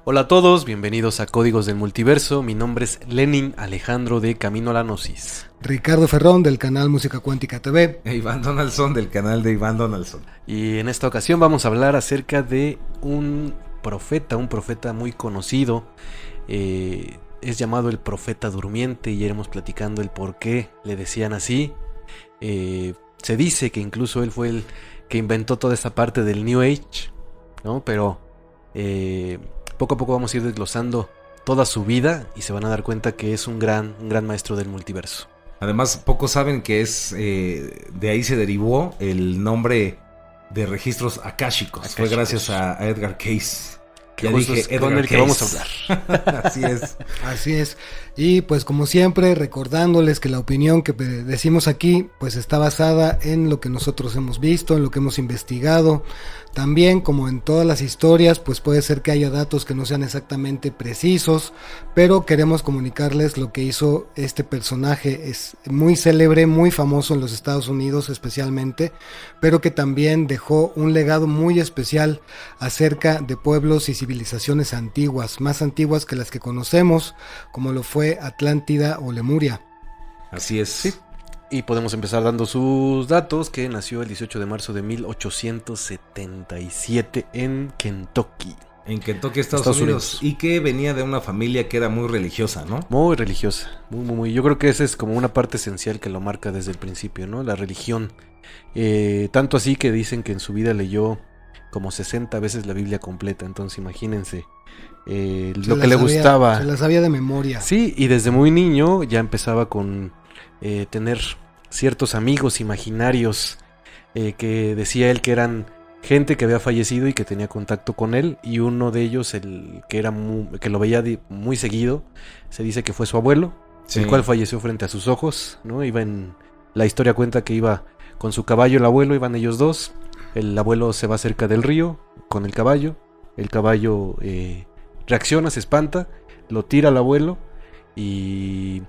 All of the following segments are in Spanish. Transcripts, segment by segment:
Hola a todos, bienvenidos a Códigos del Multiverso. Mi nombre es Lenin Alejandro de Camino a la Gnosis. Ricardo Ferrón del canal Música Cuántica TV. E Iván Donaldson del canal de Iván Donaldson. Y en esta ocasión vamos a hablar acerca de un profeta muy conocido. Es llamado el profeta durmiente y iremos platicando el por qué le decían así. Se dice que incluso él fue el que inventó toda esta parte del New Age, ¿no? Pero poco a poco vamos a ir desglosando toda su vida y se van a dar cuenta que es un gran maestro del multiverso. Además, pocos saben que de ahí se derivó el nombre de registros akáshicos. Fue gracias a Edgar Cayce. Que ya dije, Edgar con el que vamos a hablar. Así es. Así es. Y pues como siempre, recordándoles que la opinión que decimos aquí pues está basada en lo que nosotros hemos visto, en lo que hemos investigado. También, como en todas las historias, pues puede ser que haya datos que no sean exactamente precisos, pero queremos comunicarles lo que hizo este personaje. Es muy célebre, muy famoso en los Estados Unidos especialmente, pero que también dejó un legado muy especial acerca de pueblos y civilizaciones antiguas, más antiguas que las que conocemos, como lo fue Atlántida o Lemuria. Así es. Sí. Y podemos empezar dando sus datos, que nació el 18 de marzo de 1877 en Kentucky. En Kentucky, Estados Unidos. Y que venía de una familia que era muy religiosa, ¿no? Muy religiosa, muy. Yo creo que esa es como una parte esencial que lo marca desde el principio, ¿no? La religión. Tanto así que dicen que en su vida leyó como 60 veces la Biblia completa, entonces imagínense. Lo que le gustaba. Se la sabía de memoria. Sí, y desde muy niño ya empezaba con tener ciertos amigos imaginarios que decía él que eran gente que había fallecido y que tenía contacto con él, y uno de ellos, el que que lo veía muy seguido, se dice que fue su abuelo, sí, el cual falleció frente a sus ojos, ¿no? La historia cuenta que iba con su caballo el abuelo, iban ellos dos, el abuelo se va cerca del río con el caballo reacciona, se espanta, lo tira al abuelo y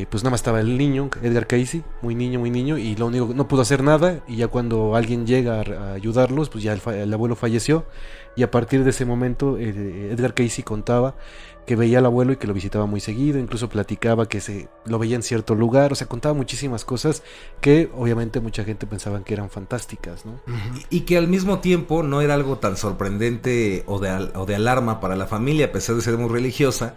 pues nada más estaba el niño, Edgar Cayce, muy niño, y lo único, no pudo hacer nada, y ya cuando alguien llega a ayudarlos, pues ya el abuelo falleció, y a partir de ese momento Edgar Cayce contaba que veía al abuelo y que lo visitaba muy seguido, incluso platicaba que lo veía en cierto lugar, o sea, contaba muchísimas cosas que obviamente mucha gente pensaba que eran fantásticas, ¿no? Y que al mismo tiempo no era algo tan sorprendente o de alarma para la familia, a pesar de ser muy religiosa.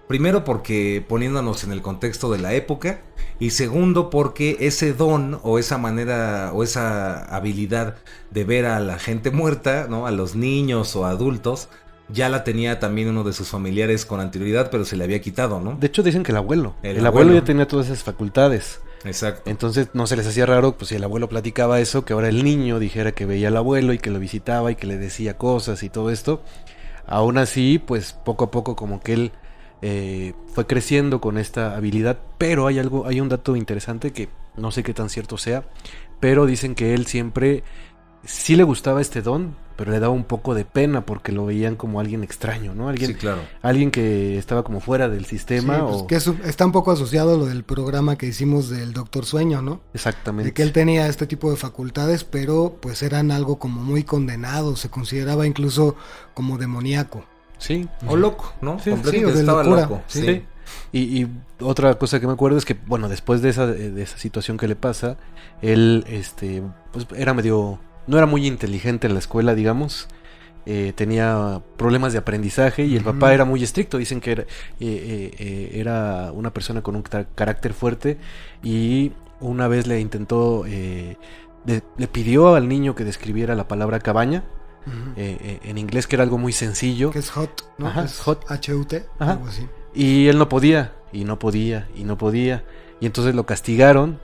Primero porque poniéndonos en el contexto de la época, y segundo porque ese don o esa manera o esa habilidad de ver a la gente muerta, ¿no? A los niños o adultos, ya la tenía también uno de sus familiares con anterioridad, pero se le había quitado, ¿no? De hecho dicen que el abuelo ya tenía todas esas facultades. Exacto. Entonces no se les hacía raro, pues si el abuelo platicaba eso, que ahora el niño dijera que veía al abuelo y que lo visitaba y que le decía cosas y todo esto. Aún así, pues poco a poco como que él fue creciendo con esta habilidad, pero hay un dato interesante que no sé qué tan cierto sea, pero dicen que él siempre sí le gustaba este don, pero le daba un poco de pena porque lo veían como alguien extraño, ¿no? Sí, claro. Alguien que estaba como fuera del sistema. Sí, pues que está un poco asociado a lo del programa que hicimos del Doctor Sueño, ¿no? Exactamente. De que él tenía este tipo de facultades, pero pues eran algo como muy condenado, se consideraba incluso como demoníaco. Sí. O loco, ¿no? Sí, completamente estaba loco. Sí. Y otra cosa que me acuerdo es que, bueno, después de esa situación que le pasa, él, pues era no era muy inteligente en la escuela, digamos. Tenía problemas de aprendizaje y el papá era muy estricto. Dicen que era una persona con un carácter fuerte, y una vez le intentó, le pidió al niño que describiera la palabra cabaña. En inglés, que era algo muy sencillo. Que es hot, ¿no? Ajá, es hot. H-U-T, algo así. Y él no podía. Y entonces lo castigaron.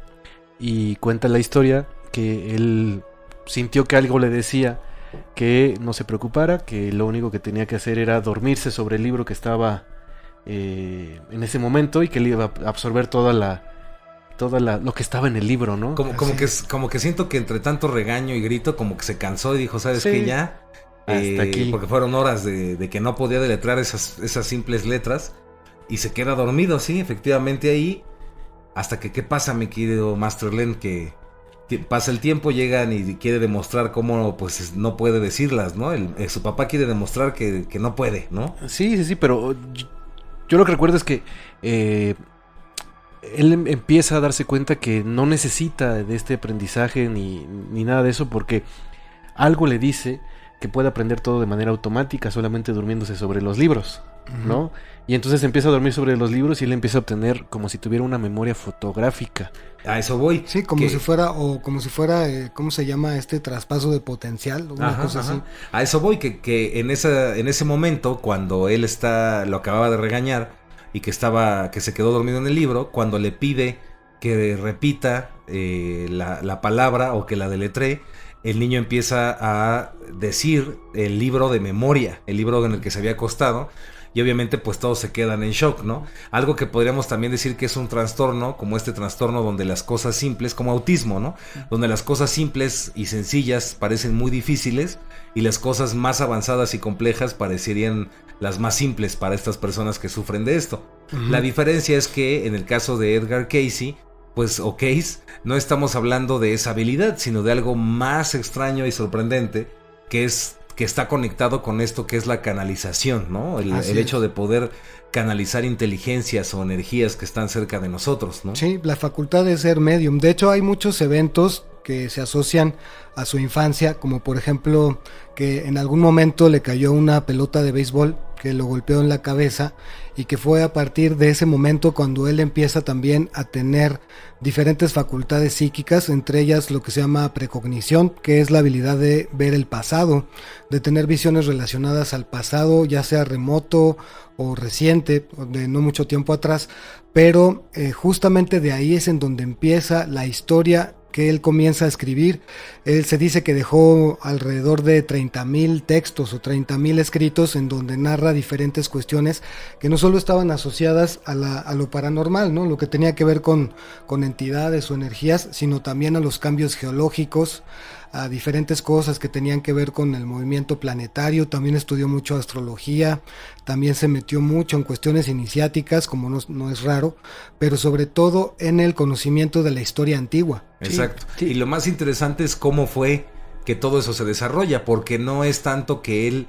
Y cuenta la historia que él sintió que algo le decía que no se preocupara, que lo único que tenía que hacer era dormirse sobre el libro que estaba en ese momento, y que él iba a absorber lo que estaba en el libro, ¿no? Como que siento que entre tanto regaño y grito, como que se cansó y dijo, ¿sabes qué? Ya hasta aquí. Porque fueron horas de que no podía deletrear esas simples letras, y se queda dormido, sí, efectivamente ahí, hasta que, ¿qué pasa, mi querido Master Len? Que Pasa el tiempo, llegan y quiere demostrar cómo pues no puede decirlas, ¿no? Su papá quiere demostrar que no puede, ¿no? Sí, pero yo lo que recuerdo es que él empieza a darse cuenta que no necesita de este aprendizaje ni nada de eso, porque algo le dice que puede aprender todo de manera automática, solamente durmiéndose sobre los libros, ¿no? Y entonces empieza a dormir sobre los libros y él empieza a obtener como si tuviera una memoria fotográfica. A eso voy. Sí, como si fuera, ¿cómo se llama? Traspaso de potencial, una cosa así. A eso voy, que en ese momento, cuando él lo acababa de regañar y que se quedó dormido en el libro, cuando le pide que repita la palabra o que la deletree, el niño empieza a decir el libro de memoria, el libro en el que se había acostado, y obviamente pues todos se quedan en shock, ¿no? Algo que podríamos también decir que es un trastorno, como este trastorno donde las cosas simples, como autismo, ¿no? Donde las cosas simples y sencillas parecen muy difíciles y las cosas más avanzadas y complejas parecerían las más simples para estas personas que sufren de esto. La diferencia es que en el caso de Edgar Cayce, pues o Case, no estamos hablando de esa habilidad, sino de algo más extraño y sorprendente, que está conectado con esto que es la canalización, ¿no? El hecho de poder canalizar inteligencias o energías que están cerca de nosotros, ¿no? Sí, la facultad de ser medium. De hecho, hay muchos eventos que se asocian a su infancia, como por ejemplo que en algún momento le cayó una pelota de béisbol que lo golpeó en la cabeza, y que fue a partir de ese momento cuando él empieza también a tener diferentes facultades psíquicas, entre ellas lo que se llama precognición, que es la habilidad de ver el pasado, de tener visiones relacionadas al pasado, ya sea remoto o reciente, de no mucho tiempo atrás, pero justamente de ahí es en donde empieza la historia que él comienza a escribir. Él se dice que dejó alrededor de 30,000 textos o 30,000 escritos en donde narra diferentes cuestiones que no solo estaban asociadas a lo paranormal, ¿no? Lo que tenía que ver con entidades o energías, sino también a los cambios geológicos, a diferentes cosas que tenían que ver con el movimiento planetario. También estudió mucho astrología, también se metió mucho en cuestiones iniciáticas, como no es raro, pero sobre todo en el conocimiento de la historia antigua. Exacto. Sí. Y lo más interesante es cómo fue que todo eso se desarrolla, porque no es tanto que él,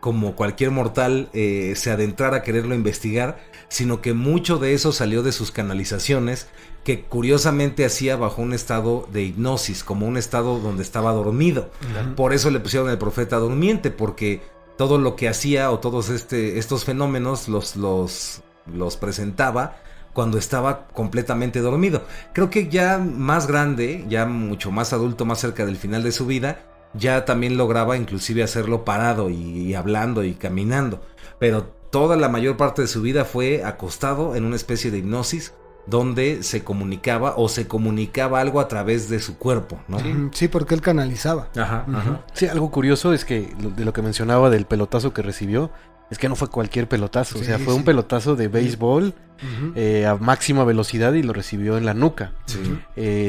como cualquier mortal, se adentrara a quererlo investigar, sino que mucho de eso salió de sus canalizaciones, que curiosamente hacía bajo un estado de hipnosis, como un estado donde estaba dormido. Por eso le pusieron el profeta durmiente, porque todo lo que hacía o todos estos fenómenos los presentaba cuando estaba completamente dormido. Creo que ya más grande, ya mucho más adulto, más cerca del final de su vida, ya también lograba inclusive hacerlo parado y hablando y caminando, pero toda la mayor parte de su vida fue acostado en una especie de hipnosis donde se comunicaba algo a través de su cuerpo, ¿no? Sí, porque él canalizaba. Ajá. Sí, algo curioso es que de lo que mencionaba del pelotazo que recibió, es que no fue cualquier pelotazo, o sea, fue un pelotazo de béisbol a máxima velocidad y lo recibió en la nuca.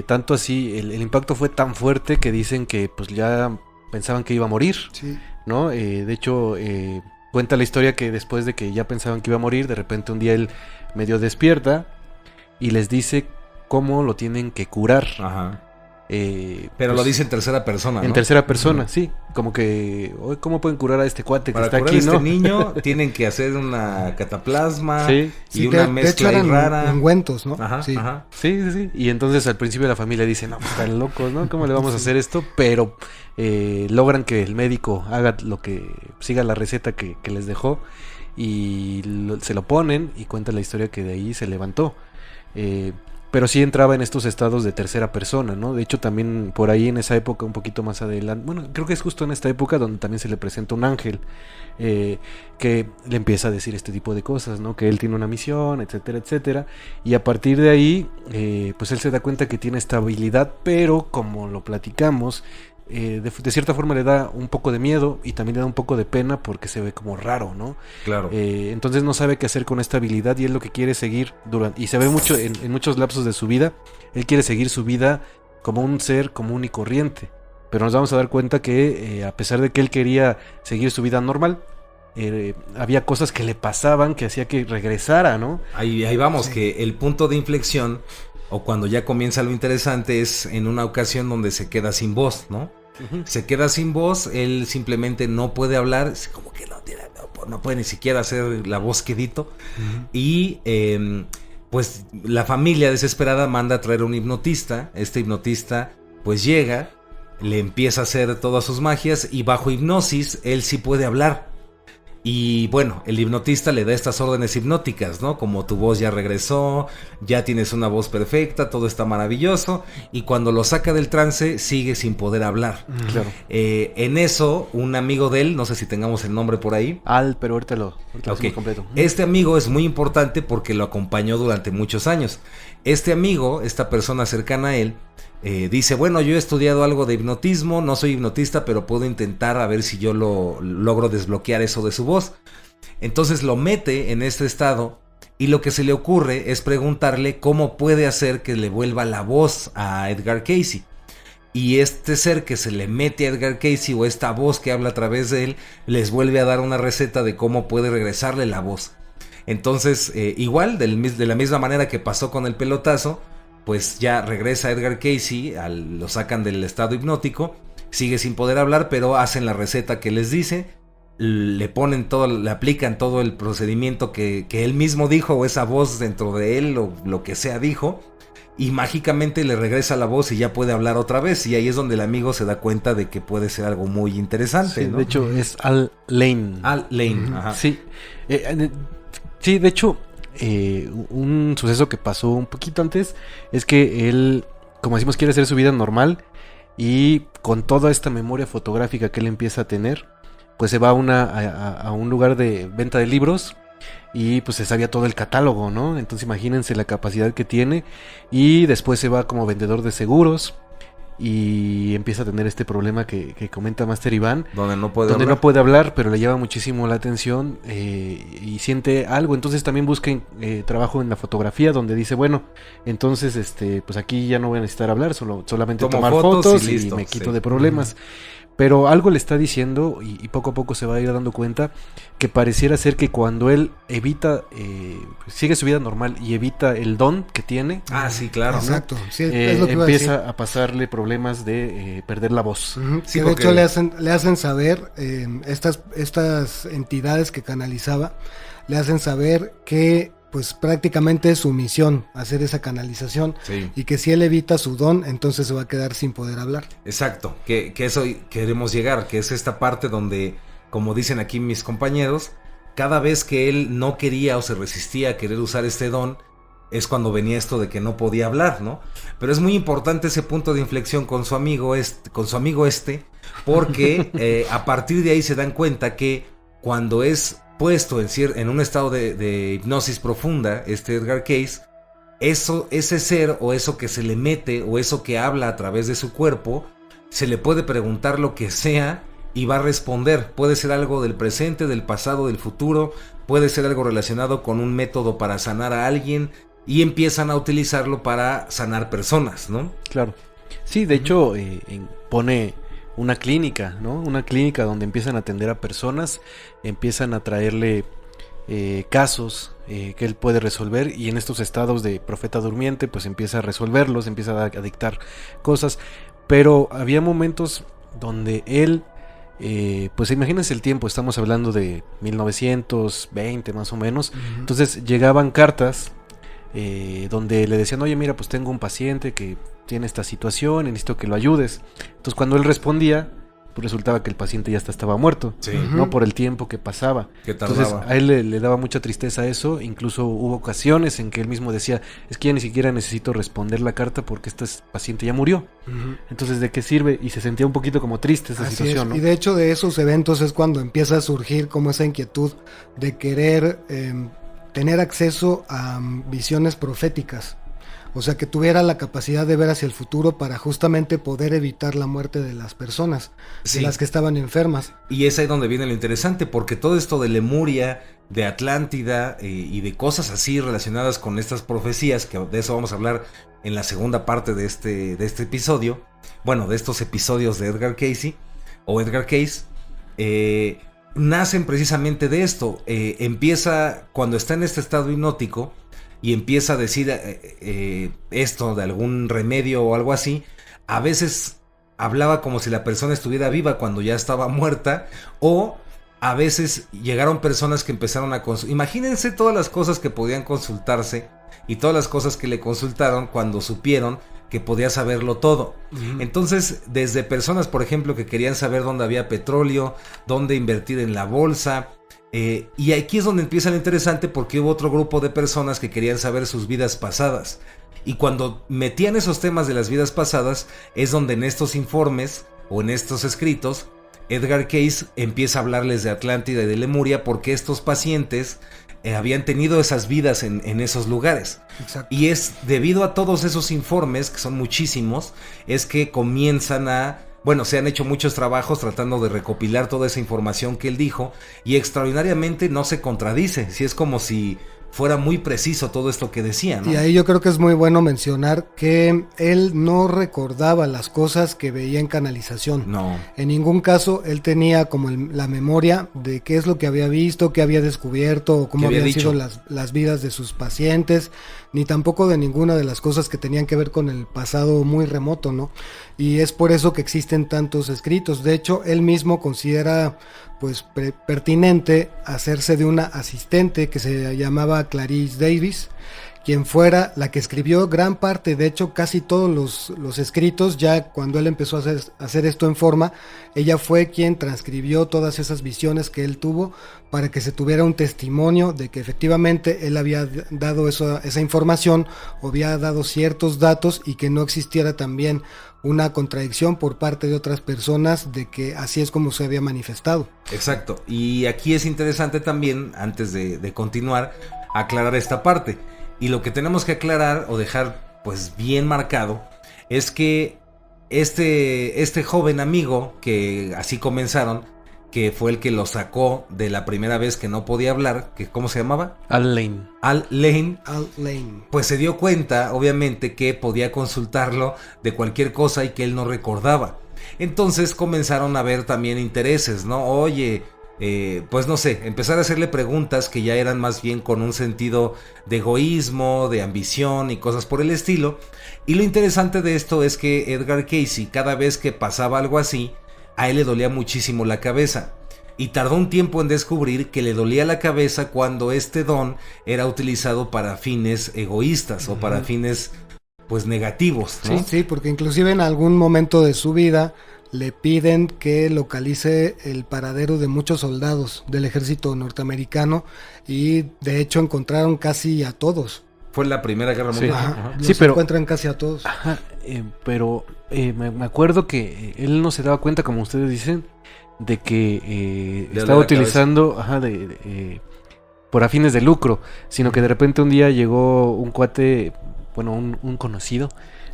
Tanto así, el impacto fue tan fuerte que dicen que pues ya pensaban que iba a morir, ¿no? De hecho, cuenta la historia que después de que ya pensaban que iba a morir, de repente un día él medio despierta y les dice cómo lo tienen que curar. Ajá. Pero pues, lo dice en tercera persona, ¿no? En tercera persona, sí. Como que, ¿cómo pueden curar a este cuate que está aquí, Para curar a este niño tienen que hacer una cataplasma y de una hecho mezcla eran rara. ungüentos, ¿no? Sí. Y entonces al principio la familia dice, no, pues están locos, ¿no? ¿Cómo le vamos a hacer esto? Pero logran que el médico haga siga la receta que les dejó y se lo ponen y cuenta la historia que de ahí se levantó. Pero sí entraba en estos estados de tercera persona, ¿no? De hecho, también por ahí en esa época, un poquito más adelante, bueno, creo que es justo en esta época donde también se le presenta un ángel que le empieza a decir este tipo de cosas, ¿no? Que él tiene una misión, etcétera, etcétera. Y a partir de ahí, pues él se da cuenta que tiene esta habilidad, pero como lo platicamos, de cierta forma le da un poco de miedo y también le da un poco de pena porque se ve como raro, ¿no? Claro. Entonces no sabe qué hacer con esta habilidad y él lo que quiere seguir y se ve mucho en muchos lapsos de su vida, él quiere seguir su vida como un ser común y corriente, pero nos vamos a dar cuenta que a pesar de que él quería seguir su vida normal, había cosas que le pasaban que hacía que regresara, ¿no? Ahí vamos, que el punto de inflexión o cuando ya comienza lo interesante es en una ocasión donde se queda sin voz, ¿no? Se queda sin voz, él simplemente no puede hablar, como que no puede ni siquiera hacer la voz quedito. Y pues la familia desesperada manda a traer un hipnotista. Este hipnotista pues llega, le empieza a hacer todas sus magias y bajo hipnosis él sí puede hablar. Y bueno, el hipnotista le da estas órdenes hipnóticas, ¿no? Como tu voz ya regresó, ya tienes una voz perfecta, todo está maravilloso. Y cuando lo saca del trance, sigue sin poder hablar. Claro. En eso, un amigo de él, no sé si tengamos el nombre por ahí. Pero ahorita lo hacemos completo. Este amigo es muy importante porque lo acompañó durante muchos años. Este amigo, esta persona cercana a él, dice, bueno, yo he estudiado algo de hipnotismo, no soy hipnotista, pero puedo intentar a ver si yo logro desbloquear eso de su voz. Entonces lo mete en este estado y lo que se le ocurre es preguntarle cómo puede hacer que le vuelva la voz a Edgar Cayce. Y este ser que se le mete a Edgar Cayce, o esta voz que habla a través de él, les vuelve a dar una receta de cómo puede regresarle la voz. Entonces, igual, de la misma manera que pasó con el pelotazo, pues ya regresa Edgar Cayce, lo sacan del estado hipnótico, sigue sin poder hablar, pero hacen la receta que les dice, le aplican todo el procedimiento que él mismo dijo, o esa voz dentro de él, o lo que sea dijo, y mágicamente le regresa la voz y ya puede hablar otra vez, y ahí es donde el amigo se da cuenta de que puede ser algo muy interesante, Sí, ¿no? de hecho es Al Lane. Al Lane, ajá. Sí, sí, de hecho, un suceso que pasó un poquito antes es que él, como decimos, quiere hacer su vida normal y con toda esta memoria fotográfica que él empieza a tener, pues se va a un lugar de venta de libros y pues se sabía todo el catálogo, ¿no? Entonces imagínense la capacidad que tiene y después se va como vendedor de seguros y empieza a tener este problema que comenta Master Iván, Donde no puede donde hablar. no puede hablar, pero le llama muchísimo la atención y siente algo. Entonces también busca trabajo en la fotografía, donde dice, bueno, entonces pues aquí ya no voy a necesitar hablar, solamente Tomo tomar fotos fotos y y listo, me quito sí. de problemas. Pero algo le está diciendo y poco a poco se va a ir dando cuenta que pareciera ser que cuando él evita, sigue su vida normal y evita el don que tiene, Ah, sí, claro. Exacto, sí, es lo que iba a decir. empieza a pasarle problemas de perder la voz. Ujú, Sí, que de porque- hecho le hacen saber, estas entidades que canalizaba, le hacen saber que pues prácticamente es su misión hacer esa canalización, Sí. y que si él evita su don, entonces se va a quedar sin poder hablar. Exacto, que eso queremos llegar, que es esta parte donde, como dicen aquí mis compañeros, cada vez que él no quería o se resistía a querer usar este don, es cuando venía esto de que no podía hablar, ¿no? Pero es muy importante ese punto de inflexión con su amigo porque a partir de ahí se dan cuenta que cuando es puesto en un estado de hipnosis profunda, Edgar Cayce, ese ser o eso que se le mete o eso que habla a través de su cuerpo, se le puede preguntar lo que sea y va a responder. Puede ser algo del presente, del pasado, del futuro, puede ser algo relacionado con un método para sanar a alguien y empiezan a utilizarlo para sanar personas, ¿no? Claro. Sí, de hecho, pone una clínica, ¿no? Una clínica donde empiezan a atender a personas, empiezan a traerle casos que él puede resolver, y en estos estados de profeta durmiente pues empieza a resolverlos, empieza a dictar cosas, pero había momentos donde él, pues imagínense el tiempo, estamos hablando de 1920 más o menos, entonces llegaban cartas donde le decían, oye, mira, pues tengo un paciente que tiene esta situación y necesito que lo ayudes. Entonces cuando él respondía, pues resultaba que el paciente ya estaba muerto, Sí. no por el tiempo que pasaba. Que Entonces tardaba. a él le daba mucha tristeza eso. Incluso hubo ocasiones en que él mismo decía, es que ya ni siquiera necesito responder la carta porque este paciente ya murió. Entonces, ¿de qué sirve? Y se sentía un poquito como triste esa Así situación, es. ¿no? Y de hecho de esos eventos es cuando empieza a surgir como esa inquietud de querer tener acceso a visiones proféticas. O sea, que tuviera la capacidad de ver hacia el futuro para justamente poder evitar la muerte de las personas, Sí. de las que estaban enfermas. Y es ahí donde viene lo interesante, porque todo esto de Lemuria, de Atlántida y de cosas así relacionadas con estas profecías, que de eso vamos a hablar en la segunda parte de este episodio, bueno, de estos episodios de Edgar Cayce, nacen precisamente de esto. Empieza cuando está en este estado hipnótico, y empieza a decir esto de algún remedio o algo así, a veces hablaba como si la persona estuviera viva cuando ya estaba muerta, o a veces llegaron personas que empezaron a consultar. Imagínense todas las cosas que podían consultarse y todas las cosas que le consultaron cuando supieron que podía saberlo todo. Entonces, desde personas, por ejemplo, que querían saber dónde había petróleo, dónde invertir en la bolsa, y aquí es donde empieza lo interesante, porque hubo otro grupo de personas que querían saber sus vidas pasadas. Y cuando metían esos temas de las vidas pasadas, es donde en estos informes o en estos escritos, Edgar Cayce empieza a hablarles de Atlántida y de Lemuria, porque estos pacientes habían tenido esas vidas en esos lugares. Exacto. Y es debido a todos esos informes, que son muchísimos, es que comienzan a... Bueno, se han hecho muchos trabajos tratando de recopilar toda esa información que él dijo, y extraordinariamente no se contradice. Sí, es como si fuera muy preciso todo esto que decía, ¿no? Y ahí yo creo que es muy bueno mencionar que él no recordaba las cosas que veía en canalización. No. En ningún caso él tenía como la memoria de qué es lo que había visto, qué había descubierto, o cómo habían sido las vidas de sus pacientes, ni tampoco de ninguna de las cosas que tenían que ver con el pasado muy remoto, ¿no? Y es por eso que existen tantos escritos. De hecho, él mismo considera pues pertinente hacerse de una asistente que se llamaba Clarice Davis, quien fuera la que escribió gran parte, de hecho casi todos los escritos. Ya cuando él empezó a hacer esto en forma, ella fue quien transcribió todas esas visiones que él tuvo, para que se tuviera un testimonio de que efectivamente él había dado esa información, o había dado ciertos datos, y que no existiera también una contradicción por parte de otras personas de que así es como se había manifestado. Exacto. Y aquí es interesante también, antes de continuar, aclarar esta parte. Y lo que tenemos que aclarar o dejar pues bien marcado es que este joven amigo, que así comenzaron, que fue el que lo sacó de la primera vez que no podía hablar, que ¿cómo se llamaba? Al Lane. Al Lane. Al Lane. Pues se dio cuenta, obviamente, que podía consultarlo de cualquier cosa y que él no recordaba. Entonces comenzaron a ver también intereses, ¿no? Oye, pues no sé, empezar a hacerle preguntas que ya eran más bien con un sentido de egoísmo, de ambición y cosas por el estilo. Y lo interesante de esto es que Edgar Cayce, cada vez que pasaba algo así, a él le dolía muchísimo la cabeza. Y tardó un tiempo en descubrir que le dolía la cabeza cuando este don era utilizado para fines egoístas o para fines pues negativos, ¿no? Sí, porque inclusive en algún momento de su vida le piden que localice el paradero de muchos soldados del ejército norteamericano, y de hecho encontraron casi a todos. Fue la Primera Guerra Mundial. Ajá, Sí, los pero encuentran casi a todos. Ajá, pero me acuerdo que él no se daba cuenta, como ustedes dicen, de que estaba utilizando por afines de lucro, sino que de repente un día llegó un cuate, bueno, un conocido,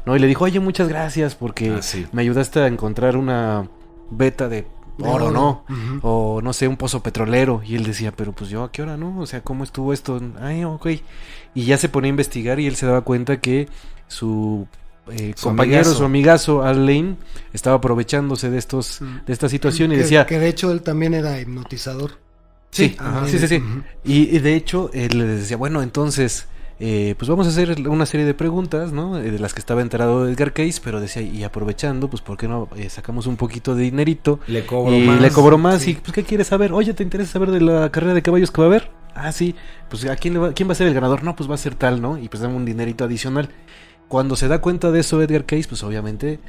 ¿no? Y le dijo, oye, muchas gracias porque me ayudaste a encontrar una veta de oro, ¿no? O no sé, un pozo petrolero. Y él decía, pero pues yo, ¿a qué hora, no? O sea, ¿cómo estuvo esto? Ay, ok. Y ya se ponía a investigar y él se daba cuenta que su compañero, amigazo. su amigazo Al Lane, estaba aprovechándose de esta situación y decía... Que de hecho él también era hipnotizador. Sí, Ajá. sí. Y de hecho, él les decía, bueno, entonces... pues vamos a hacer una serie de preguntas, ¿no? De las que estaba enterado Edgar Cayce, pero decía, y aprovechando, pues ¿por qué no sacamos un poquito de dinerito? Le cobro y más. le cobró más, Sí. y pues ¿qué quieres saber? Oye, ¿te interesa saber de la carrera de caballos que va a haber? Ah, sí, pues quién va a ser el ganador? No, pues va a ser tal, ¿no? Y pues dame un dinerito adicional. Cuando se da cuenta de eso Edgar Cayce, pues obviamente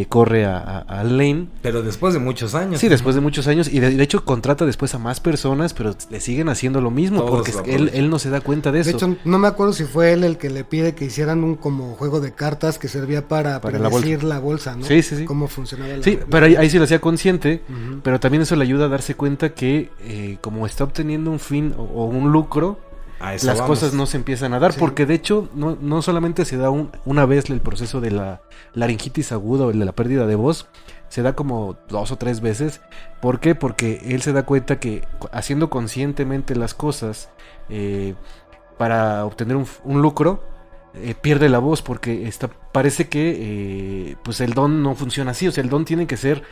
corre a Lane. Pero después de muchos años. Sí, después de muchos años. Y de hecho contrata después a más personas, pero le siguen haciendo lo mismo. Todos porque lo él no se da cuenta de eso. De hecho, no me acuerdo si fue él el que le pide que hicieran un como juego de cartas que servía para predecir la bolsa, ¿no? Sí, sí, sí. Cómo funcionaba la Sí, pero ahí sí lo hacía consciente, Ujú. pero también eso le ayuda a darse cuenta que como está obteniendo un fin o un lucro, A eso las vamos. cosas no se empiezan a dar, Sí. porque de hecho no solamente se da una vez el proceso de la laringitis aguda o el de la pérdida de voz, se da como 2 o 3 veces. ¿Por qué? Porque él se da cuenta que haciendo conscientemente las cosas para obtener un lucro, pierde la voz, porque parece que pues el don no funciona así. O sea, el don tiene que ser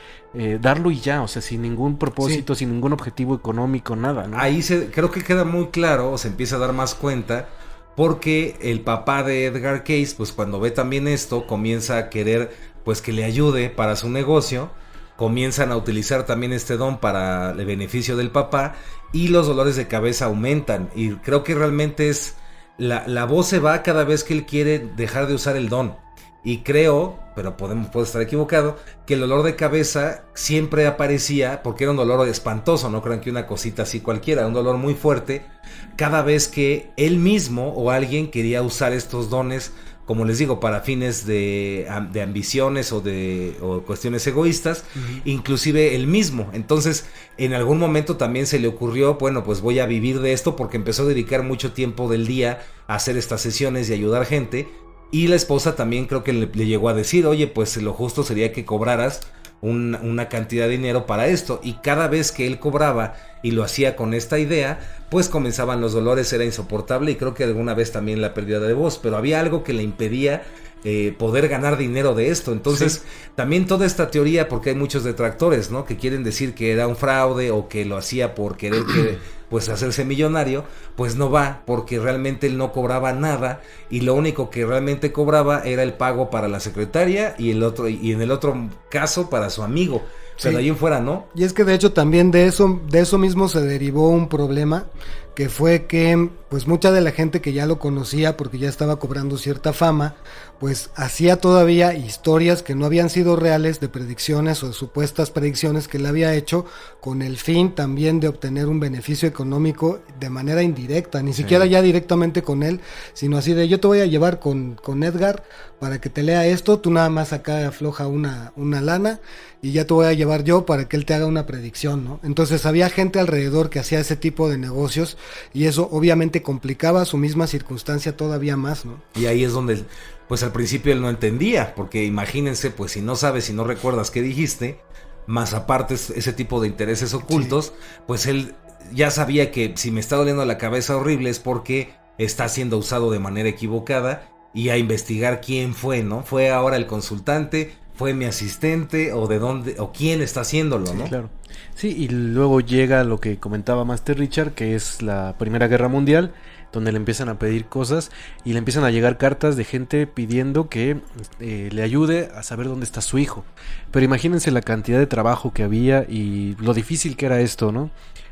darlo y ya, o sea, sin ningún propósito, sin ningún objetivo económico, nada, ¿no? Ahí creo que queda muy claro, o se empieza a dar más cuenta, porque el papá de Edgar Cayce, pues cuando ve también esto, comienza a querer pues que le ayude para su negocio, comienzan a utilizar también este don para el beneficio del papá y los dolores de cabeza aumentan, y creo que realmente es la voz se va cada vez que él quiere dejar de usar el don. Y creo, pero puedo estar equivocado, que el dolor de cabeza siempre aparecía porque era un dolor espantoso, no crean que una cosita así cualquiera, un dolor muy fuerte, cada vez que él mismo o alguien quería usar estos dones, como les digo, para fines de ambiciones o cuestiones egoístas, inclusive él mismo. Entonces, en algún momento también se le ocurrió, bueno, pues voy a vivir de esto, porque empezó a dedicar mucho tiempo del día a hacer estas sesiones y ayudar gente. Y la esposa también creo que le llegó a decir, oye, pues lo justo sería que cobraras una cantidad de dinero para esto. Y cada vez que él cobraba y lo hacía con esta idea, pues comenzaban los dolores, era insoportable, y creo que alguna vez también la pérdida de voz, pero había algo que le impedía poder ganar dinero de esto. Entonces también toda esta teoría, porque hay muchos detractores, ¿no?, que quieren decir que era un fraude o que lo hacía por querer pues hacerse millonario, pues no va, porque realmente él no cobraba nada, y lo único que realmente cobraba era el pago para la secretaria y en el otro caso para su amigo. Pero de ahí en fuera, ¿no? Y es que de hecho también de eso mismo se derivó un problema, que fue que pues mucha de la gente que ya lo conocía, porque ya estaba cobrando cierta fama, pues hacía todavía historias que no habían sido reales, de predicciones o de supuestas predicciones que él había hecho, con el fin también de obtener un beneficio económico de manera indirecta, ni siquiera ya directamente con él, sino así de: yo te voy a llevar con Edgar para que te lea esto, tú nada más acá afloja una lana y ya te voy a llevar yo para que él te haga una predicción, ¿no? Entonces había gente alrededor que hacía ese tipo de negocios, y eso obviamente complicaba su misma circunstancia todavía más, ¿no? Y ahí es donde, pues al principio él no entendía, porque imagínense, pues si no sabes, si no recuerdas qué dijiste, más aparte ese tipo de intereses ocultos, pues él ya sabía que si me está doliendo la cabeza horrible es porque está siendo usado de manera equivocada, y a investigar quién fue, ¿no? Fue ahora el consultante, fue mi asistente, o de dónde, o quién está haciéndolo, ¿no? Sí, claro. Sí, y luego llega lo que comentaba Master Richard, que es la Primera Guerra Mundial, donde le empiezan a pedir cosas y le empiezan a llegar cartas de gente pidiendo que le ayude a saber dónde está su hijo. Pero imagínense la cantidad de trabajo que había y lo difícil que era esto, ¿no?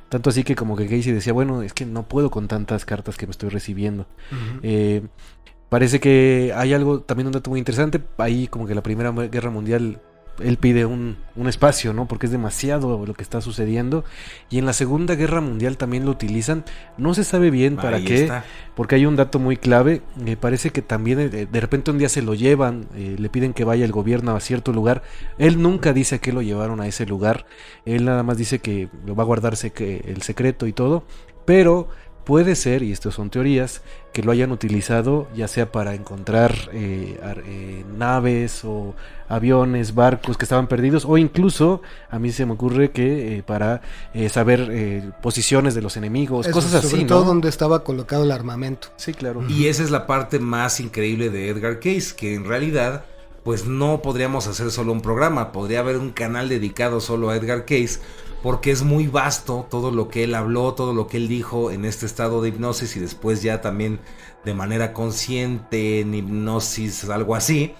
Tanto así que como que Casey decía, bueno, es que no puedo con tantas cartas que me estoy recibiendo. Parece que hay algo, también un dato muy interesante, ahí como que la Primera Guerra Mundial, él pide un espacio, ¿no? Porque es demasiado lo que está sucediendo. Y en la Segunda Guerra Mundial también lo utilizan. No se sabe bien para qué, porque hay un dato muy clave. Parece que también de repente un día se lo llevan, le piden que vaya el gobierno a cierto lugar. Él nunca dice a qué lo llevaron a ese lugar. Él nada más dice que lo va a guardarse el secreto y todo. Pero puede ser, y estas son teorías, que lo hayan utilizado ya sea para encontrar naves o aviones, barcos que estaban perdidos, o incluso, a mí se me ocurre que para saber posiciones de los enemigos, cosas así, sobre todo donde estaba colocado el armamento. Sí, claro. Y esa es la parte más increíble de Edgar Cayce, que en realidad pues no podríamos hacer solo un programa, podría haber un canal dedicado solo a Edgar Cayce, porque es muy vasto todo lo que él habló, todo lo que él dijo en este estado de hipnosis, y después ya también de manera consciente en hipnosis, algo así,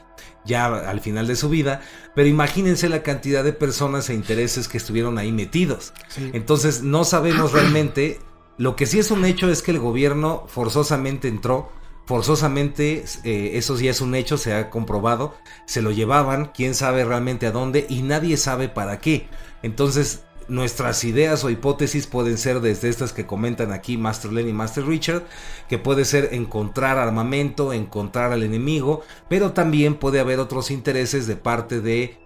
ya al final de su vida. Pero imagínense la cantidad de personas e intereses que estuvieron ahí metidos. Sí. Entonces no sabemos realmente. Lo que sí es un hecho es que el gobierno forzosamente entró, forzosamente, eso ya es un hecho, se ha comprobado, se lo llevaban, quién sabe realmente a dónde, y nadie sabe para qué. Entonces nuestras ideas o hipótesis pueden ser desde estas que comentan aquí Master Len y Master Richard, que puede ser encontrar armamento, encontrar al enemigo, pero también puede haber otros intereses de parte de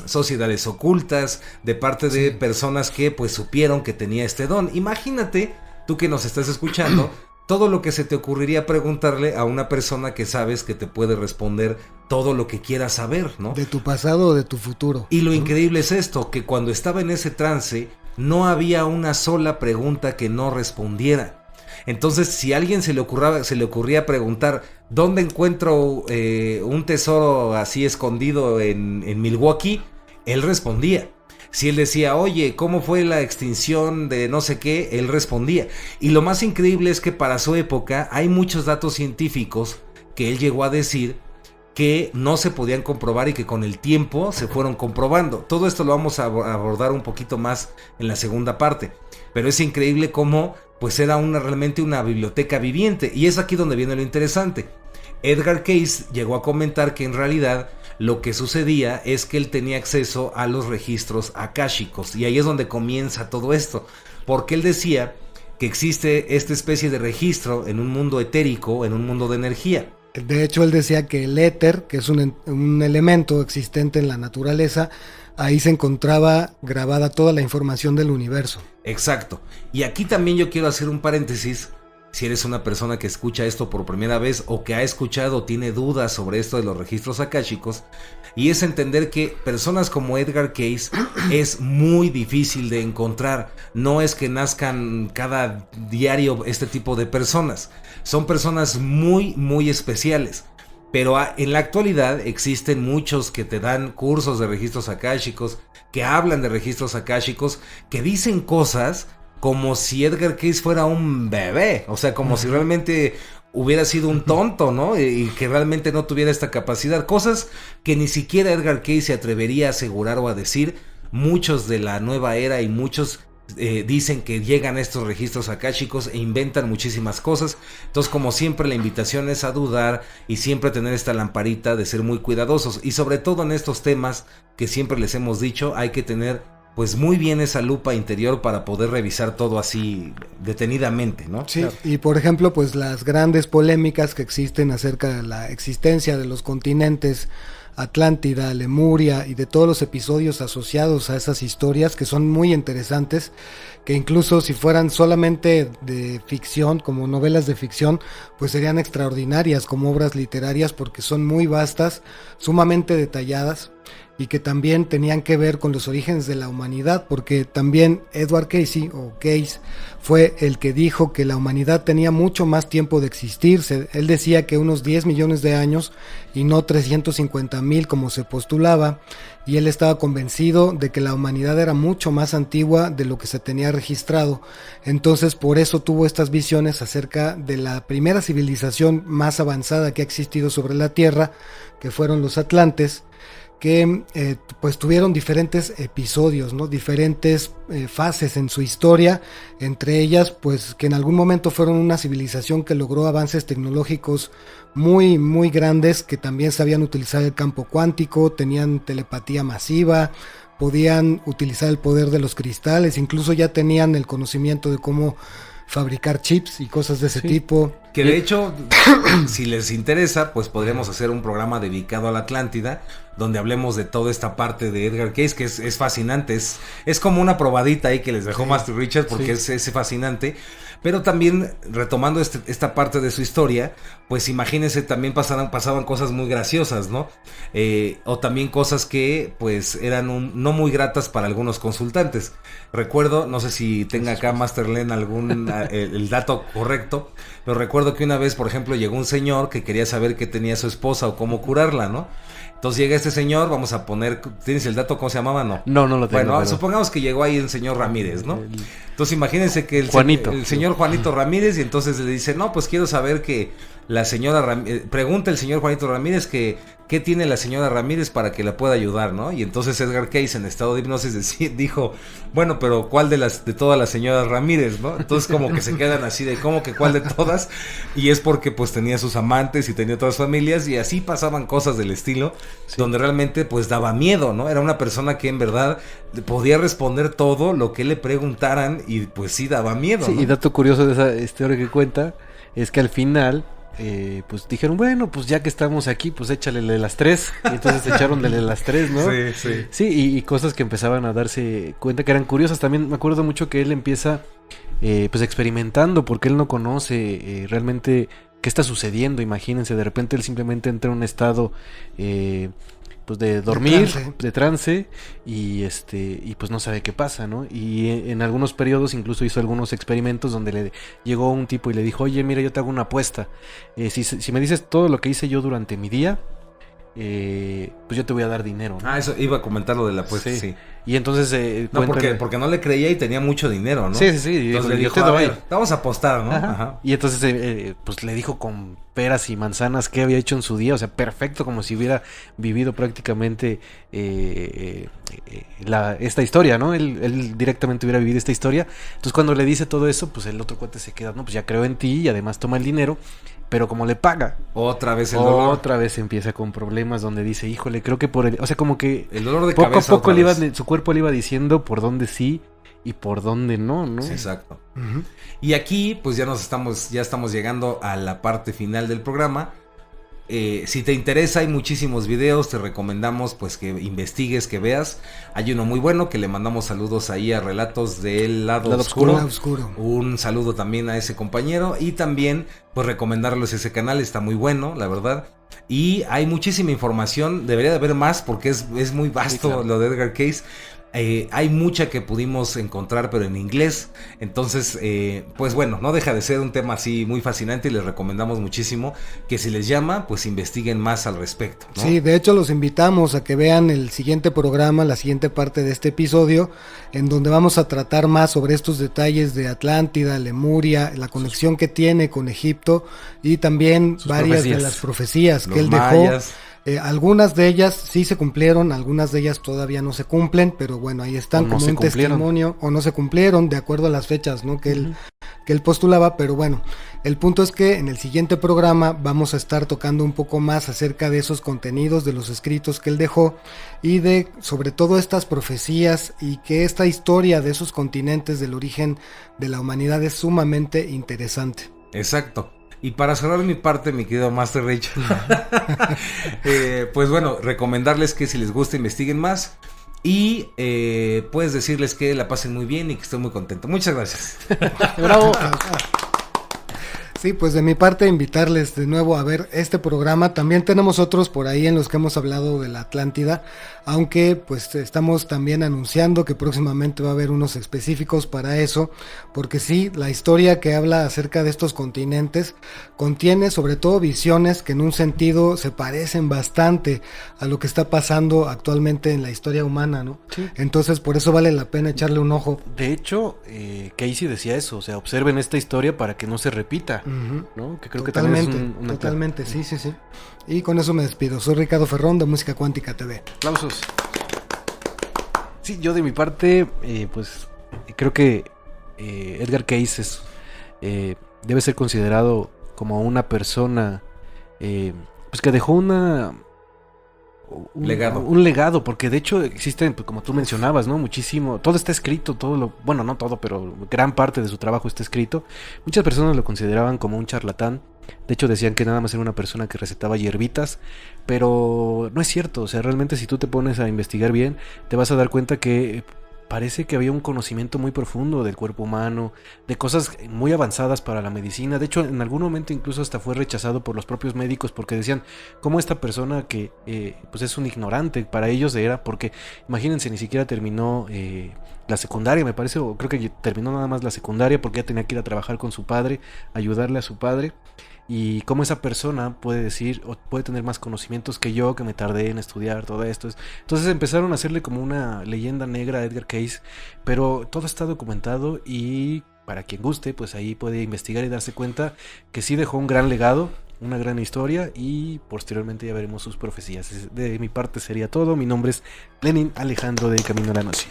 sociedades ocultas, de parte de personas que pues supieron que tenía este don. Imagínate, tú que nos estás escuchando, todo lo que se te ocurriría preguntarle a una persona que sabes que te puede responder todo lo que quieras saber, ¿no? De tu pasado o de tu futuro. Y lo increíble es esto, que cuando estaba en ese trance, no había una sola pregunta que no respondiera. Entonces, si a alguien se le ocurría preguntar, ¿dónde encuentro un tesoro así escondido en Milwaukee? Él respondía. Si él decía, oye, ¿cómo fue la extinción de no sé qué? Él respondía. Y lo más increíble es que para su época hay muchos datos científicos que él llegó a decir que no se podían comprobar y que con el tiempo se fueron comprobando. Todo esto lo vamos a abordar un poquito más en la segunda parte. Pero es increíble cómo pues era realmente una biblioteca viviente. Y es aquí donde viene lo interesante. Edgar Cayce llegó a comentar que en realidad lo que sucedía es que él tenía acceso a los registros akáshicos. Y ahí es donde comienza todo esto. Porque él decía que existe esta especie de registro en un mundo etérico, en un mundo de energía. De hecho, él decía que el éter, que es un elemento existente en la naturaleza, ahí se encontraba grabada toda la información del universo. Exacto. Y aquí también yo quiero hacer un paréntesis. Si eres una persona que escucha esto por primera vez o que ha escuchado o tiene dudas sobre esto de los registros akáshicos, y es entender que personas como Edgar Cayce es muy difícil de encontrar. No es que nazcan cada diario este tipo de personas. Son personas muy, muy especiales. Pero en la actualidad existen muchos que te dan cursos de registros akáshicos, que hablan de registros akáshicos, que dicen cosas como si Edgar Cayce fuera un bebé, o sea, como si realmente hubiera sido un tonto, ¿no? Y que realmente no tuviera esta capacidad. Cosas que ni siquiera Edgar Cayce se atrevería a asegurar o a decir. Muchos de la nueva era y muchos dicen que llegan a estos registros akáshicos e inventan muchísimas cosas. Entonces, como siempre, la invitación es a dudar y siempre tener esta lamparita de ser muy cuidadosos. Y sobre todo en estos temas que siempre les hemos dicho, hay que tener pues muy bien esa lupa interior para poder revisar todo así detenidamente, ¿no? Sí, claro. Y por ejemplo, pues las grandes polémicas que existen acerca de la existencia de los continentes Atlántida, Lemuria y de todos los episodios asociados a esas historias que son muy interesantes, que incluso si fueran solamente de ficción, como novelas de ficción, pues serían extraordinarias como obras literarias porque son muy vastas, sumamente detalladas, y que también tenían que ver con los orígenes de la humanidad, porque también Edward Cayce fue el que dijo que la humanidad tenía mucho más tiempo de existir. Él decía que unos 10 millones de años y no 350,000 como se postulaba, y él estaba convencido de que la humanidad era mucho más antigua de lo que se tenía registrado. Entonces por eso tuvo estas visiones acerca de la primera civilización más avanzada que ha existido sobre la Tierra, que fueron los atlantes, que pues tuvieron diferentes episodios, ¿no? Diferentes fases en su historia, entre ellas pues que en algún momento fueron una civilización que logró avances tecnológicos muy muy grandes, que también sabían utilizar el campo cuántico, tenían telepatía masiva, podían utilizar el poder de los cristales, incluso ya tenían el conocimiento de cómo fabricar chips y cosas de ese tipo. Que de hecho, si les interesa, pues podríamos hacer un programa dedicado a la Atlántida, donde hablemos de toda esta parte de Edgar Cayce, que es fascinante, es como una probadita ahí que les dejó Master Richard, porque es fascinante. Pero también, retomando esta parte de su historia, pues imagínense, también pasaban cosas muy graciosas, ¿no? O también cosas que, pues, eran no muy gratas para algunos consultantes. Recuerdo, no sé si tenga acá Master Len el dato correcto, pero recuerdo que una vez, por ejemplo, llegó un señor que quería saber qué tenía su esposa o cómo curarla, ¿no? Entonces llega este señor, vamos a poner, ¿tienes el dato cómo se llamaba? No lo tengo. Bueno, pero supongamos que llegó ahí el señor Ramírez, ¿no? Entonces imagínense que el señor Juanito Ramírez, y entonces le dice, no, pues quiero saber que la señora pregunta el señor Juanito Ramírez que qué tiene la señora Ramírez para que la pueda ayudar, ¿no? Y entonces Edgar Cayce, en estado de hipnosis, dijo, bueno, pero ¿cuál de todas las señoras Ramírez, no? Entonces como que se quedan así de, ¿cómo que cuál de todas? Y es porque pues tenía sus amantes y tenía otras familias, y así pasaban cosas del estilo, donde realmente pues daba miedo, ¿no? Era una persona que en verdad podía responder todo lo que le preguntaran, y pues sí daba miedo, ¿no? Y dato curioso de esa historia que cuenta es que al final pues dijeron, bueno, pues ya que estamos aquí, pues échale las 3. Y entonces echaron de las 3, ¿no? Sí, y cosas que empezaban a darse cuenta que eran curiosas. También me acuerdo mucho que él empieza pues experimentando, porque él no conoce realmente qué está sucediendo. Imagínense, de repente él simplemente entra en un estado pues de dormir, de trance, y pues no sabe qué pasa, ¿no? Y en algunos periodos incluso hizo algunos experimentos donde le llegó un tipo y le dijo, oye, mira, yo te hago una apuesta, si me dices todo lo que hice yo durante mi día, pues yo te voy a dar dinero, ¿no? Ah, eso iba a comentar lo de la apuesta, sí. Y entonces no, porque no le creía y tenía mucho dinero, ¿no? Sí. Entonces le dijo, a ver, vamos a apostar, ¿no? Ajá. Y entonces pues le dijo con peras y manzanas qué había hecho en su día, o sea, perfecto, como si hubiera vivido prácticamente esta historia, ¿no? Él directamente hubiera vivido esta historia. Entonces cuando le dice todo eso, pues el otro cuate se queda, no, pues ya creo en ti y además toma el dinero. Pero como le paga, otra vez el dolor. Otra vez empieza con problemas donde dice, híjole, creo que o sea, como que el dolor de poco cabeza a poco su cuerpo le iba diciendo por dónde sí y por dónde no, ¿no? Sí, exacto. Uh-huh. Y aquí, pues ya estamos llegando a la parte final del programa. Si te interesa, hay muchísimos videos, te recomendamos pues que investigues, que veas. Hay uno muy bueno que le mandamos saludos ahí a Relatos del Lado Oscuro. Un saludo también a ese compañero y también pues recomendarles ese canal, está muy bueno, la verdad. Y hay muchísima información, debería de haber más porque es muy vasto, sí, claro, lo de Edgar Cayce. Hay mucha que pudimos encontrar pero en inglés, entonces pues bueno, no deja de ser un tema así muy fascinante y les recomendamos muchísimo que si les llama pues investiguen más al respecto, ¿no? Sí, de hecho los invitamos a que vean el siguiente programa, la siguiente parte de este episodio, en donde vamos a tratar más sobre estos detalles de Atlántida, Lemuria, la conexión que tiene con Egipto y también varias de las profecías que él dejó. Algunas de ellas sí se cumplieron, algunas de ellas todavía no se cumplen, pero bueno, ahí están como un testimonio, o no se cumplieron de acuerdo a las fechas, ¿no? que él postulaba, pero bueno, el punto es que en el siguiente programa vamos a estar tocando un poco más acerca de esos contenidos, de los escritos que él dejó y de sobre todo estas profecías y que esta historia de esos continentes del origen de la humanidad es sumamente interesante. Exacto. Y para cerrar mi parte, mi querido Master Rich, pues bueno, recomendarles que si les gusta investiguen más y pues decirles que la pasen muy bien y que estoy muy contento. Muchas gracias. Bravo. Sí, pues de mi parte invitarles de nuevo a ver este programa. También tenemos otros por ahí en los que hemos hablado de la Atlántida, aunque pues estamos también anunciando que próximamente va a haber unos específicos para eso, porque sí, la historia que habla acerca de estos continentes contiene sobre todo visiones que en un sentido se parecen bastante a lo que está pasando actualmente en la historia humana, ¿no? Sí. Entonces por eso vale la pena echarle un ojo. De hecho, Cayce decía eso, o sea, observen esta historia para que no se repita. ¿No? Que creo totalmente, que también es totalmente, sí. Y con eso me despido. Soy Ricardo Ferrón de Música Cuántica TV. Aplausos. Sí, yo de mi parte, pues creo que Edgar Cayce debe ser considerado como una persona pues que dejó un legado, porque de hecho existen, pues, como tú mencionabas, ¿no? Muchísimo, todo está escrito, bueno, no todo, pero gran parte de su trabajo está escrito. Muchas personas lo consideraban como un charlatán. De hecho decían que nada más era una persona que recetaba hierbitas, pero no es cierto. O sea, realmente si tú te pones a investigar bien, te vas a dar cuenta que parece que había un conocimiento muy profundo del cuerpo humano, de cosas muy avanzadas para la medicina. De hecho, en algún momento incluso hasta fue rechazado por los propios médicos porque decían, ¿cómo esta persona que pues es un ignorante? Para ellos era porque, imagínense, ni siquiera terminó la secundaria, me parece, o creo que terminó nada más la secundaria porque ya tenía que ir a trabajar con su padre, ayudarle a su padre. Y cómo esa persona puede decir o puede tener más conocimientos que yo, que me tardé en estudiar todo esto. Entonces empezaron a hacerle como una leyenda negra a Edgar Cayce, pero todo está documentado y para quien guste, pues ahí puede investigar y darse cuenta que sí dejó un gran legado, una gran historia y posteriormente ya veremos sus profecías. De mi parte sería todo. Mi nombre es Lenin Alejandro de Camino a la Gnosis.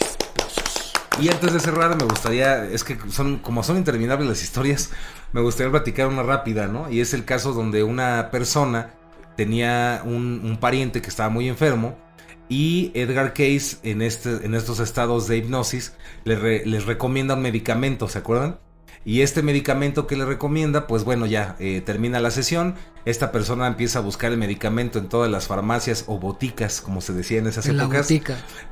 Y antes de cerrar me gustaría, es que son interminables las historias, me gustaría platicar una rápida, ¿no? Y es el caso donde una persona tenía un pariente que estaba muy enfermo y Edgar Cayce en estos estados de hipnosis les recomienda un medicamento, ¿se acuerdan? Y este medicamento que le recomienda, pues bueno, ya termina la sesión. Esta persona empieza a buscar el medicamento en todas las farmacias o boticas, como se decía en esas épocas.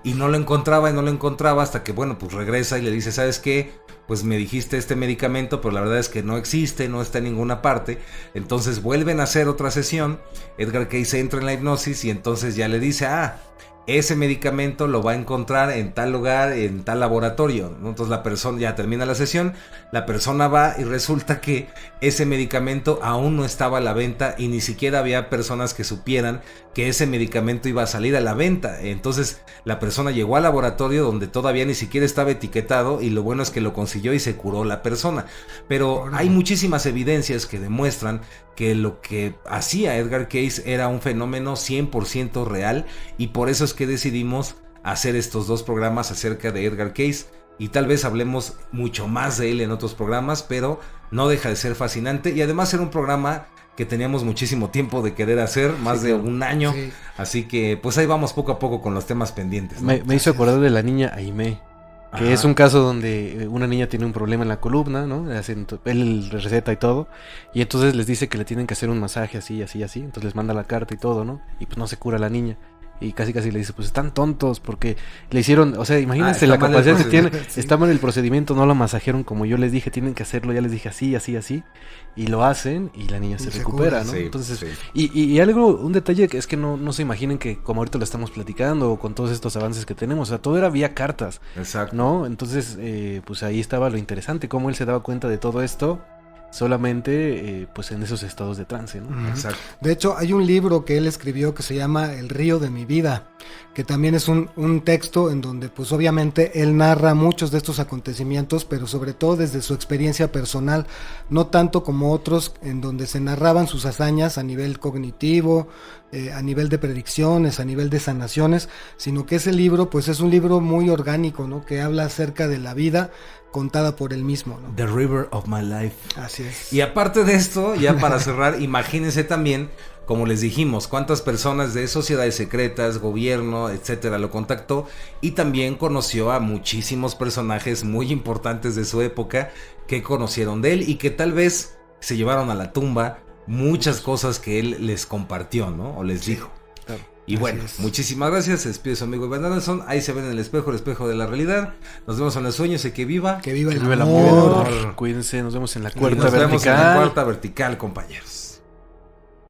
Y no lo encontraba hasta que, bueno, pues regresa y le dice, ¿sabes qué? Pues me dijiste este medicamento, pero la verdad es que no existe, no está en ninguna parte. Entonces vuelven a hacer otra sesión. Edgar Cayce entra en la hipnosis y entonces ya le dice, ese medicamento lo va a encontrar en tal lugar, en tal laboratorio, ¿no? Entonces la persona ya termina la sesión, la persona va y resulta que ese medicamento aún no estaba a la venta y ni siquiera había personas que supieran que ese medicamento iba a salir a la venta. Entonces la persona llegó al laboratorio donde todavía ni siquiera estaba etiquetado y lo bueno es que lo consiguió y se curó la persona. Pero hay muchísimas evidencias que demuestran que lo que hacía Edgar Cayce era un fenómeno 100% real y por eso es que decidimos hacer estos 2 programas acerca de Edgar Cayce y tal vez hablemos mucho más de él en otros programas, pero no deja de ser fascinante y además era un programa que teníamos muchísimo tiempo de querer hacer, más de un año, así que pues ahí vamos poco a poco con los temas pendientes, ¿no? Me hizo acordar de la niña Aimee, que es un caso donde una niña tiene un problema en la columna, ¿no? Él receta y todo, y entonces les dice que le tienen que hacer un masaje así, así, así, entonces les manda la carta y todo, ¿no? Y pues no se cura la niña. Y casi le dice, pues están tontos porque le hicieron, o sea, imagínense la capacidad que tiene, está mal el procedimiento, no la masajearon como yo les dije, tienen que hacerlo, ya les dije así, así, así, y lo hacen y la niña se recupera, ¿no? Sí, entonces, sí. Y algo, un detalle que es que no se imaginen que como ahorita lo estamos platicando con todos estos avances que tenemos, o sea, todo era vía cartas, Exacto. ¿no? Entonces, pues ahí estaba lo interesante, cómo él se daba cuenta de todo esto solamente pues en esos estados de trance, ¿no? Exacto. De hecho, hay un libro que él escribió que se llama El río de mi vida, que también es un texto en donde pues obviamente él narra muchos de estos acontecimientos, pero sobre todo desde su experiencia personal, no tanto como otros en donde se narraban sus hazañas a nivel cognitivo, a nivel de predicciones, a nivel de sanaciones, sino que ese libro pues es un libro muy orgánico, ¿no? Que habla acerca de la vida contada por él mismo, ¿no? The River of My Life. Así es. Y aparte de esto, ya para cerrar, imagínense también, como les dijimos, cuántas personas de sociedades secretas, gobierno, etcétera, lo contactó y también conoció a muchísimos personajes muy importantes de su época que conocieron de él y que tal vez se llevaron a la tumba muchas cosas que él les compartió, ¿no? O les dijo. Claro. Y bueno, muchísimas gracias. Se despide su amigo Iván Anderson. Ahí se ven en el espejo de la realidad. Nos vemos en los sueños y que viva. Que viva el Que viva el amor. amor. Cuídense, nos vemos en la Y cuarta nos vemos en la vertical. cuarta vertical, compañeros.